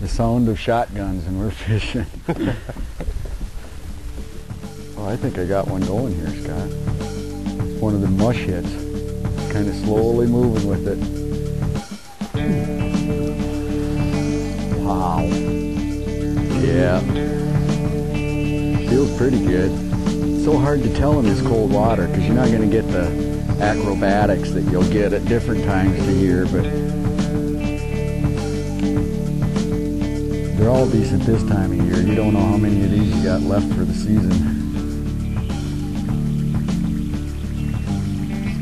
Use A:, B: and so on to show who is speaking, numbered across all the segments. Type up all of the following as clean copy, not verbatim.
A: sound of shotguns and we're fishing. Oh, I think I got one going here, Scott. It's one of the mush hits. Kind of slowly moving with it. Wow. Yeah. Feels pretty good. It's so hard to tell in this cold water because you're not going to get the acrobatics that you'll get at different times of the year, but they're all decent this time of year. You don't know how many of these you got left for the season.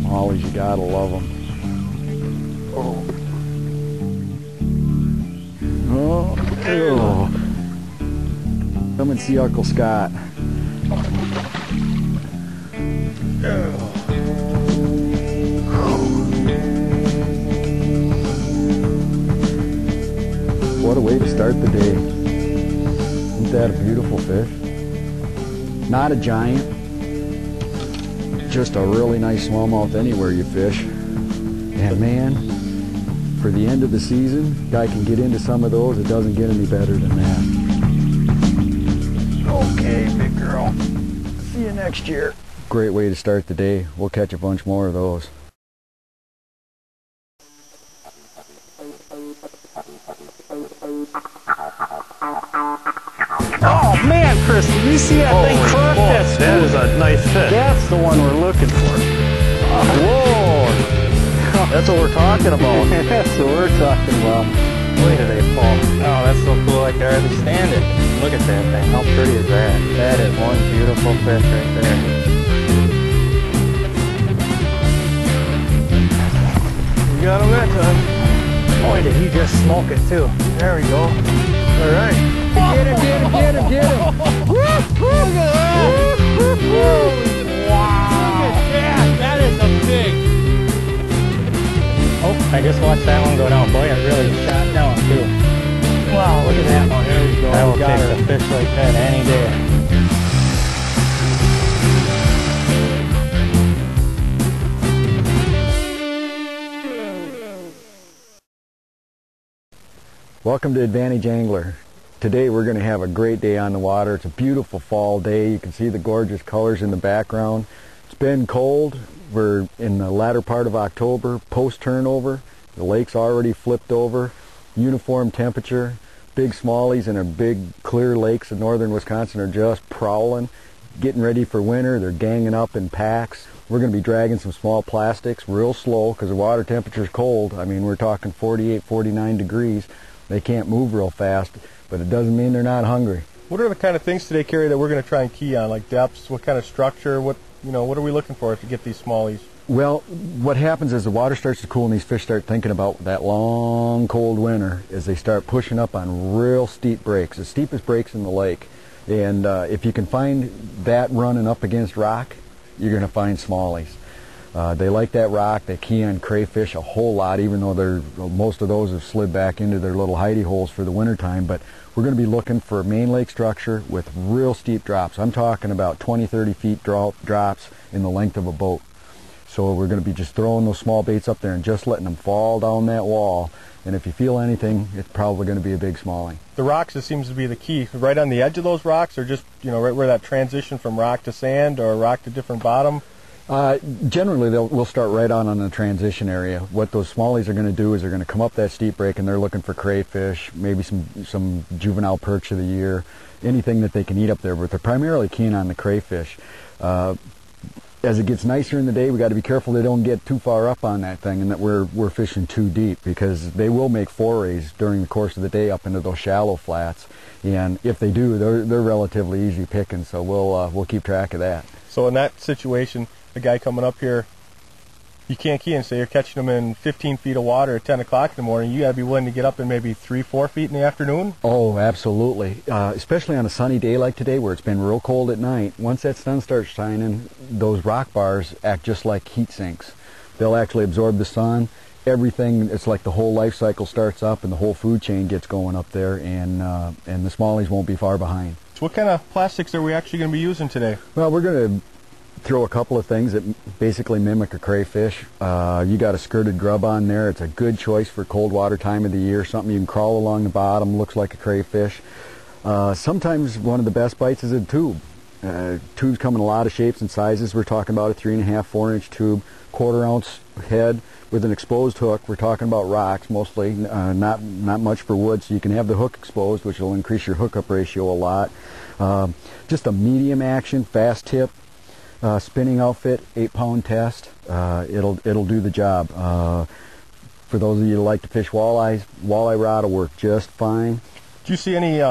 A: Smallies, you gotta love them. Oh. Oh. Come and see Uncle Scott. What a way to start the day. Isn't that a beautiful fish? Not a giant, just a really nice smallmouth anywhere you fish. And man, for the end of the season, guy can get into some of those. It doesn't get any better than that. Okay, big girl. See you next year. Great way to start the day. We'll catch a bunch more of those.
B: Oh man, Chris, did you see that thing crook? That was a nice fish. That's the one we're looking for. Whoa! That's what we're talking about. That's what we're talking about. Boy, do they fall. Oh, that's so cool. I can hardly stand it. Look at that thing. How pretty is that? That is one beautiful fish right there. You got him that time. Boy, did he just smoke it too. There we go. All right.
A: Get him, get him, get him, get him.
B: Look at that. Wow. Look at that. That is a big. Oh, I just watched that one go down. Boy, it really shot down too. Wow, look at that one. There we go. I will take a fish like that any day.
A: Welcome to Advantage Angler. Today we're going to have a great day on the water. It's a beautiful fall day. You can see the gorgeous colors in the background. It's been cold. We're in the latter part of October, post turnover. The lake's already flipped over. Uniform temperature. Big smallies in our big clear lakes in northern Wisconsin are just prowling, getting ready for winter. They're ganging up in packs. We're going to be dragging some small plastics real slow because the water temperature's cold. I mean, we're talking 48, 49 degrees. They can't move real fast, but it doesn't mean they're not hungry.
C: What are the kind of things today, Cary, that we're going to try and key on, like depths? What kind of structure? What are we looking for to get these smallies?
A: Well, what happens is the water starts to cool and these fish start thinking about that long, cold winter as they start pushing up on real steep breaks, the steepest breaks in the lake. And if you can find that running up against rock, you're going to find smallies. They like that rock. They key on crayfish a whole lot, even though most of those have slid back into their little hidey holes for the wintertime. But we're going to be looking for a main lake structure with real steep drops. I'm talking about 20, 30 feet drops in the length of a boat. So we're going to be just throwing those small baits up there and just letting them fall down that wall. And if you feel anything, it's probably going to be a big smallie.
C: The rocks, it seems to be the key. Right on the edge of those rocks, or just right where that transition from rock to sand or rock to different bottom?
A: Generally, we'll start right on the transition area. What those smallies are going to do is they're going to come up that steep break and they're looking for crayfish, maybe some juvenile perch of the year, anything that they can eat up there, but they're primarily keen on the crayfish. As it gets nicer in the day, we got to be careful they don't get too far up on that thing and that we're fishing too deep, because they will make forays during the course of the day up into those shallow flats, and if they do, they're relatively easy picking, so we'll keep track of that.
C: So in that situation, the guy coming up here, you can't key and say you're catching them in 15 feet of water at 10 o'clock in the morning. You got to be willing to get up in maybe 3-4 feet in the afternoon.
A: Oh, absolutely. Especially on a sunny day like today where it's been real cold at night. Once that sun starts shining, those rock bars act just like heat sinks. They'll actually absorb the sun. Everything, it's like the whole life cycle starts up and the whole food chain gets going up there, and the smallies won't be far behind.
C: So what kind of plastics are we actually going to be using today?
A: Well, we're going to throw a couple of things that basically mimic a crayfish. You got a skirted grub on there. It's a good choice for cold water time of the year. Something you can crawl along the bottom, looks like a crayfish. Sometimes one of the best bites is a tube. Tubes come in a lot of shapes and sizes. We're talking about a 3.5, 4-inch tube, 1/4 ounce head with an exposed hook. We're talking about rocks mostly, not much for wood, so you can have the hook exposed, which will increase your hookup ratio a lot. Just a medium action, fast tip, spinning outfit, 8-pound test. It'll do the job. For those of you who like to fish walleyes, walleye rod will work just fine.
C: Do you see any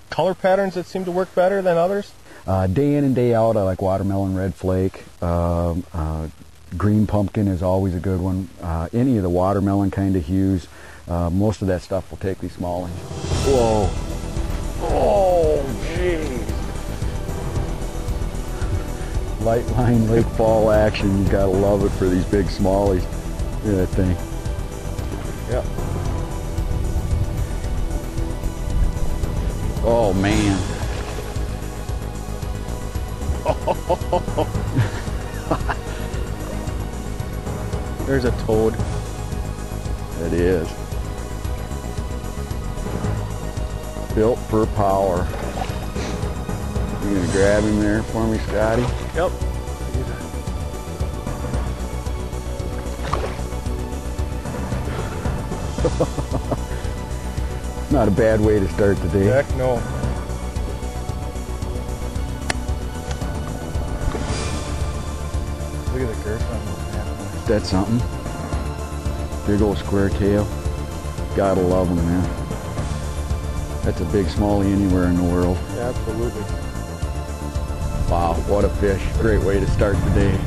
C: color patterns that seem to work better than others?
A: Day in and day out, I like watermelon red flake. Green pumpkin is always a good one. Any of the watermelon kind of hues. Most of that stuff will take these smallies. Whoa. Oh, jeez. Light line lake fall action. You gotta love it for these big smallies. Look at that thing. Yep. Oh, man.
C: There's a toad.
A: It is. Built for power. You gonna grab him there for me, Scotty?
C: Yep.
A: Not a bad way to start the day.
C: Heck no. Look at the girth on this animal.
A: That's something. Big old square tail. Gotta love them, man. That's a big smallie anywhere in the world.
C: Yeah, absolutely.
A: Wow, what a fish. Great way to start the day.